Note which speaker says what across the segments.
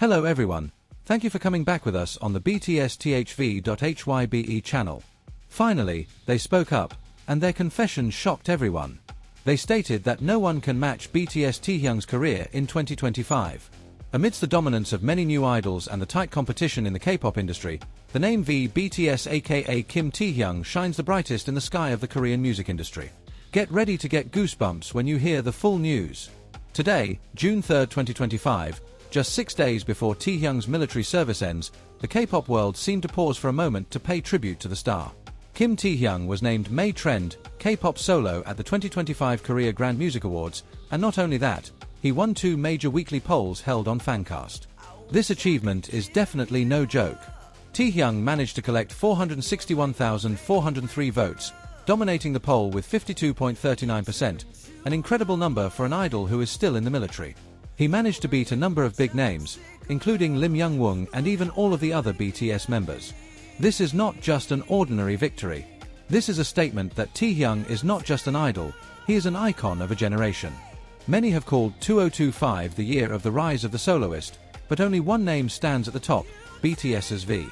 Speaker 1: Hello everyone, thank you for coming back with us on the BTS THV.HYBE channel. Finally, they spoke up, and their confession shocked everyone. They stated that no one can match BTS Taehyung's career in 2025. Amidst the dominance of many new idols and the tight competition in the K-pop industry, the name V BTS aka Kim Taehyung shines the brightest in the sky of the Korean music industry. Get ready to get goosebumps when you hear the full news. Today, June 3, 2025, just 6 days before Taehyung's military service ends, the K-pop world seemed to pause for a moment to pay tribute to the star. Kim Taehyung was named May Trend K-pop Solo at the 2025 Korea Grand Music Awards, and not only that, he won 2 major weekly polls held on Fancast. This achievement is definitely no joke. Taehyung managed to collect 461,403 votes, dominating the poll with 52.39%, an incredible number for an idol who is still in the military. He managed to beat a number of big names, including Lim Young-woong and even all of the other BTS members. This is not just an ordinary victory. This is a statement that Taehyung is not just an idol, he is an icon of a generation. Many have called 2025 the year of the rise of the soloist, but only one name stands at the top, BTS's V.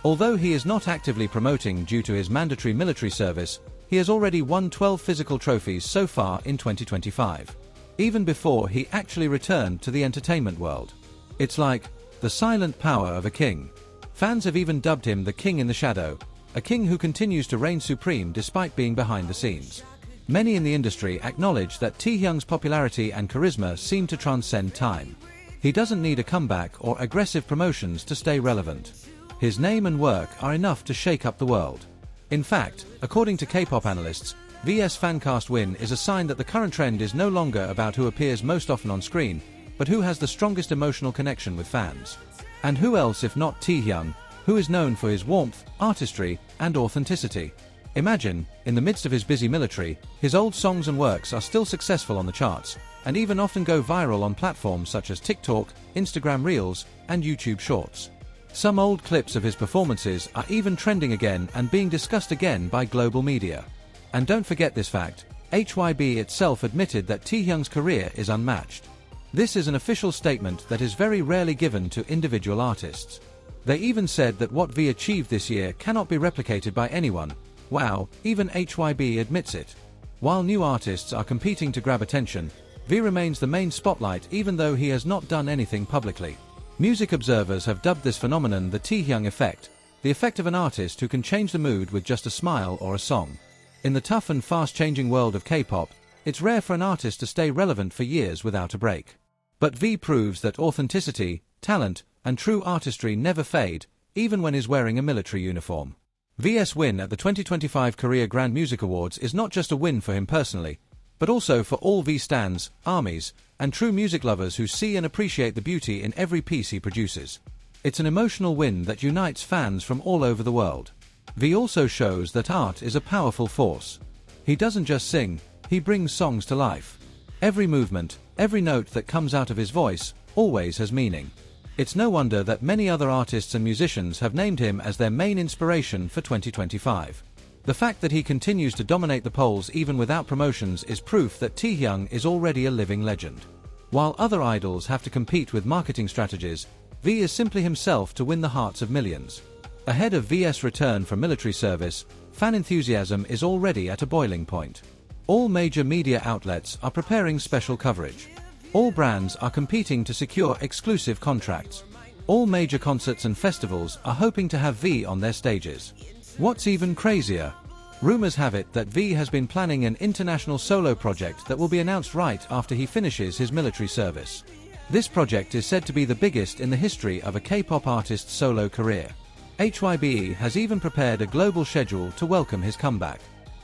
Speaker 1: Although he is not actively promoting due to his mandatory military service, he has already won 12 physical trophies so far in 2025. Even before he actually returned to the entertainment world. It's like the silent power of a king. Fans have even dubbed him the king in the shadow, a king who continues to reign supreme despite being behind the scenes. Many in the industry acknowledge that Taehyung's popularity and charisma seem to transcend time. He doesn't need a comeback or aggressive promotions to stay relevant. His name and work are enough to shake up the world. In fact, according to K-pop analysts, VS Fancast win is a sign that the current trend is no longer about who appears most often on screen, but who has the strongest emotional connection with fans. And who else if not Taehyung, who is known for his warmth, artistry, and authenticity. Imagine, in the midst of his busy military, his old songs and works are still successful on the charts, and even often go viral on platforms such as TikTok, Instagram Reels, and YouTube Shorts. Some old clips of his performances are even trending again and being discussed again by global media. And don't forget this fact, HYBE itself admitted that Taehyung's career is unmatched. This is an official statement that is very rarely given to individual artists. They even said that what V achieved this year cannot be replicated by anyone. Wow, even HYBE admits it. While new artists are competing to grab attention, V remains the main spotlight even though he has not done anything publicly. Music observers have dubbed this phenomenon the Taehyung effect, the effect of an artist who can change the mood with just a smile or a song. In the tough and fast-changing world of K-pop, it's rare for an artist to stay relevant for years without a break. But V proves that authenticity, talent, and true artistry never fade, even when he's wearing a military uniform. V's win at the 2025 Korea Grand Music Awards is not just a win for him personally, but also for all V stans, armies, and true music lovers who see and appreciate the beauty in every piece he produces. It's an emotional win that unites fans from all over the world. V also shows that art is a powerful force. He doesn't just sing, he brings songs to life. Every movement, every note that comes out of his voice, always has meaning. It's no wonder that many other artists and musicians have named him as their main inspiration for 2025. The fact that he continues to dominate the polls even without promotions is proof that Taehyung is already a living legend. While other idols have to compete with marketing strategies, V is simply himself to win the hearts of millions. Ahead of V's return from military service, fan enthusiasm is already at a boiling point. All major media outlets are preparing special coverage. All brands are competing to secure exclusive contracts. All major concerts and festivals are hoping to have V on their stages. What's even crazier? Rumors have it that V has been planning an international solo project that will be announced right after he finishes his military service. This project is said to be the biggest in the history of a K-pop artist's solo career. HYBE has even prepared a global schedule to welcome his comeback.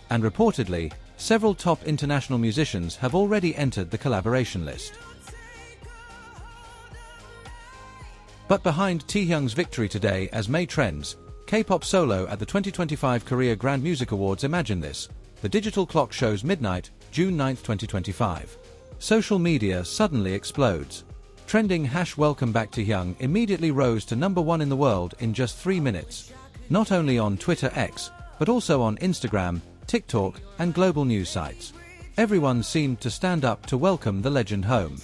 Speaker 1: And reportedly, several top international musicians have already entered the collaboration list. But behind Taehyung's victory today as May trends, K-pop solo at the 2025 Korea Grand Music Awards. Imagine this, the digital clock shows midnight, June 9, 2025. Social media suddenly explodes. Trending #Welcome Back Taehyung immediately rose to #1 in the world in just 3 minutes. Not only on Twitter X, but also on Instagram, TikTok, and global news sites. Everyone seemed to stand up to welcome the legend home.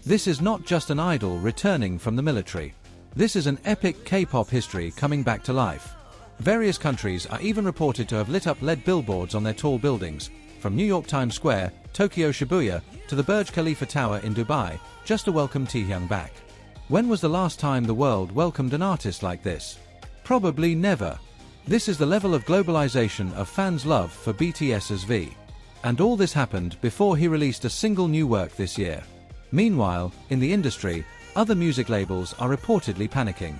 Speaker 1: This is not just an idol returning from the military. This is an epic K-pop history coming back to life. Various countries are even reported to have lit up LED billboards on their tall buildings, from New York Times Square, Tokyo Shibuya, to the Burj Khalifa Tower in Dubai, just to welcome Taehyung back. When was the last time the world welcomed an artist like this? Probably never. This is the level of globalization of fans' love for BTS's V. And all this happened before he released a single new work this year. Meanwhile, in the industry, other music labels are reportedly panicking.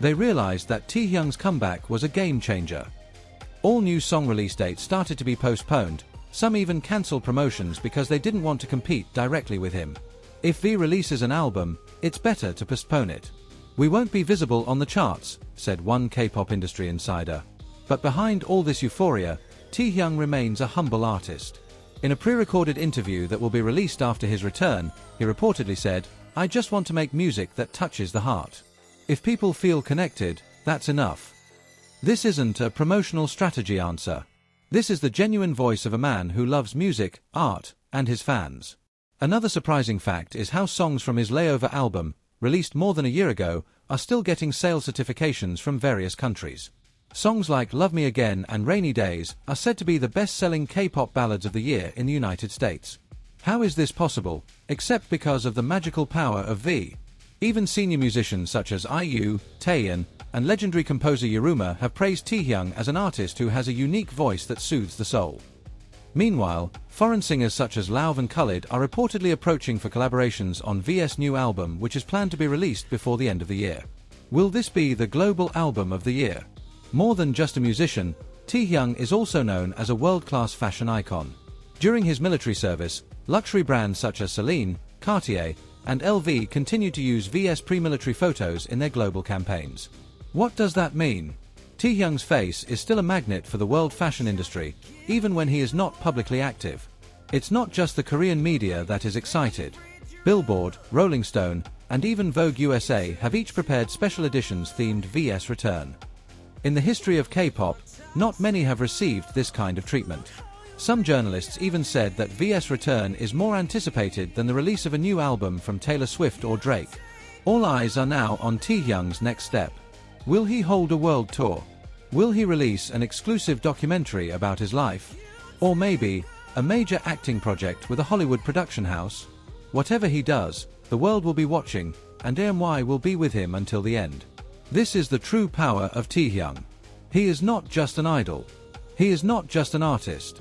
Speaker 1: They realized that Taehyung's comeback was a game changer. All new song release dates started to be postponed, some even cancelled promotions because they didn't want to compete directly with him. If V releases an album, it's better to postpone it. We won't be visible on the charts, said one K-pop industry insider. But behind all this euphoria, Taehyung remains a humble artist. In a pre-recorded interview that will be released after his return, he reportedly said, "I just want to make music that touches the heart. If people feel connected, that's enough." This isn't a promotional strategy answer. This is the genuine voice of a man who loves music, art, and his fans. Another surprising fact is how songs from his layover album, released more than a year ago, are still getting sales certifications from various countries. Songs like Love Me Again and Rainy Days are said to be the best-selling K-pop ballads of the year in the United States. How is this possible, except because of the magical power of V? Even senior musicians such as IU, Taehyung, and legendary composer Yuruma have praised Taehyung as an artist who has a unique voice that soothes the soul. Meanwhile, foreign singers such as Lauv and Khalid are reportedly approaching for collaborations on V's new album, which is planned to be released before the end of the year. Will this be the global album of the year? More than just a musician, Taehyung is also known as a world-class fashion icon. During his military service, luxury brands such as Celine, Cartier, and LV continued to use V's pre-military photos in their global campaigns. What does that mean? Taehyung's face is still a magnet for the world fashion industry, even when he is not publicly active. It's not just the Korean media that is excited. Billboard, Rolling Stone, and even Vogue USA have each prepared special editions themed V's return. In the history of K-pop, not many have received this kind of treatment. Some journalists even said that V's return is more anticipated than the release of a new album from Taylor Swift or Drake. All eyes are now on Taehyung's next step. Will he hold a world tour? Will he release an exclusive documentary about his life? Or maybe, a major acting project with a Hollywood production house? Whatever he does, the world will be watching, and AMY will be with him until the end. This is the true power of Taehyung. He is not just an idol. He is not just an artist.